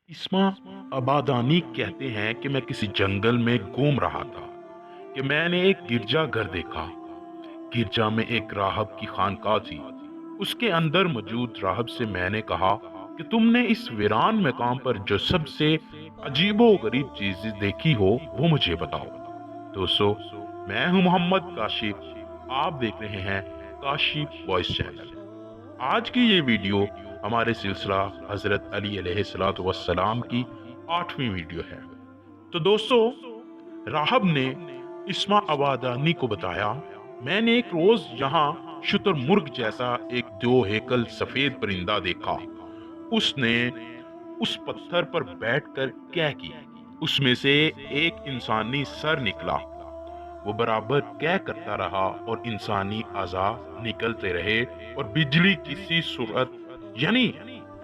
اسما आबादानी कहते हैं कि मैं किसी जंगल में घूम रहा था कि मैंने एक गिरजा घर देखा। गिरजा में एक राहब की खानकाह थी। उसके अंदर मौजूद राहब से मैंने कहा कि तुमने इस वीरान मकाम पर जो सबसे अजीबो गरीब चीज देखी हो वो मुझे बताओ। दोस्तों, मैं हूं मोहम्मद काशिफ। आप देख रहे हैं काशिफ वॉइस चैनल। आज की ये वीडियो हमारे सिलसिला हजरत अली अलैहिस्सलातु वस्सलाम की 8वीं वीडियो है। तो दोस्तों, राहब ने इस्मा अबादानी को बताया, मैंने एक रोज यहाँ शुतुरमुर्ग जैसा एक दो हेकल सफेद परिंदा देखा। उसने उस पत्थर पर बैठकर क्या की, उसमें से एक इंसानी सर निकला। वो बराबर क्या करता रहा और इंसानी आज़ा निकलते रहे और बिजली किसी सूरत यानी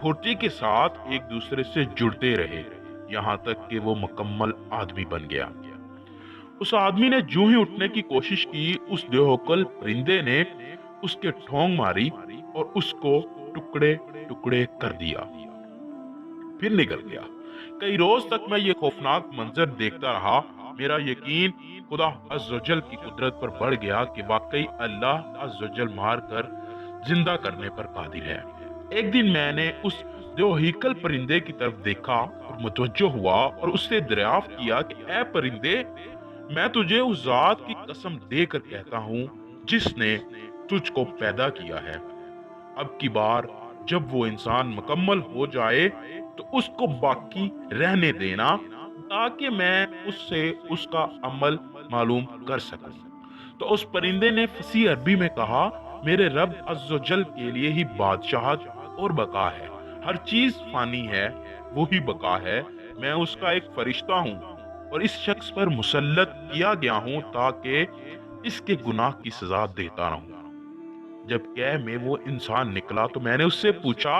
फुर्ती के साथ एक दूसरे से जुड़ते रहे, यहाँ तक कि वो मुकम्मल आदमी बन गया। उस आदमी ने जो ही उठने की कोशिश की, उस बेहोकल परिंदे ने उसके ठोंग मारी और उसको टुकड़े टुकड़े कर दिया, फिर निकल गया। कई रोज तक मैं ये खौफनाक मंजर देखता रहा। मेरा यकीन खुदा अज़्ज़वजल की कुदरत पर बढ़ गया कि वाकई अल्लाह अज़्ज़वजल मार कर जिंदा करने पर कादिर है। एक दिन मैंने उस दोहीकल परिंदे की तरफ देखा और मुतवज्जो हुआ और उससे दरियाफ्त किया कि ए परिंदे, मैं तुझे उस जात की कसम देकर कहता हूँ जिसने तुझको पैदा किया है, अब की बार जब वो इंसान मुकम्मल हो जाए तो उसको बाकी रहने देना, ताकि मैं उससे उसका अमल मालूम कर सकूं। तो उस परिंदे ने फसी अरबी में कहा, मेरे रब अज़्ज़वजल के लिए ही बादशाहत और बका है। हर चीज फानी है, वो ही बका है। मैं उसका एक फरिश्ता हूँ और इस शख्स पर मुसल्लत किया गया हूँ ताकि इसके गुनाह की सजा देता रहूं। जब कैह में वो इंसान निकला तो मैंने उससे पूछा,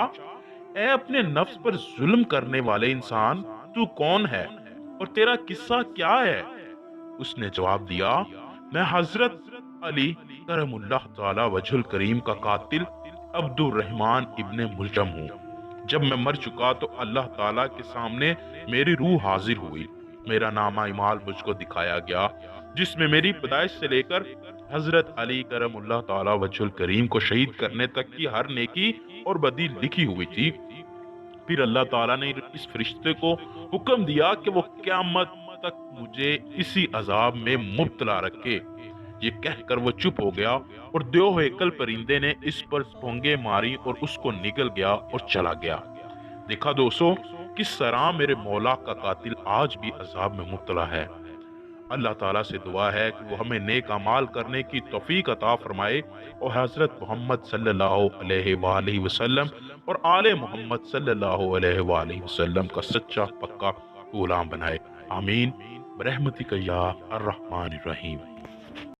ए अपने नफ्स पर जुल्म करने वाले इंसान, तू कौन है और तेरा किस्सा क्या है? उसने जवाब दिया, मैं हजरत अली करमुल्लाह ताला वजहुल करीम का कातिल अब्दुर रहमान इब्ने मुलजम हूँ। जब मैं मर चुका तो अल्लाह ताला के सामने मेरी रूह हाजिर हुई। मेरा नामा इमाल मुझको दिखाया गया, जिसमें मेरी पैदाइश से लेकर हजरत अली करमुल्लाह ताला वजहुल करीम को शहीद करने तक की हर नेकी और बदी लिखी हुई थी। फिर अल्लाह ताला ने इस फरिश्ते को हुक्म दिया कि वो क़यामत तक मुझे इसी अजाब में मुब्तला रखे। ये कहकर वो चुप हो गया और दो हेकल परिंदे ने इस पर भोंगे मारी और उसको निगल गया और चला गया। देखा दोस्तों, किस तरह मेरे मौला का कातिल आज भी अजाब में मुब्तला है। अल्लाह ताला से दुआ है कि वो हमें नेक अमाल करने की तौफीक अता फरमाए और हजरत मोहम्मद सल्लल्लाहु अलैहि वसल्लम और आले मोहम्मद सल्लल्लाहु अलैहि वसल्लम का सच्चा पक्का गुलाम बनाए। आमीन। रहमतिक या अर्रहमान रहीम।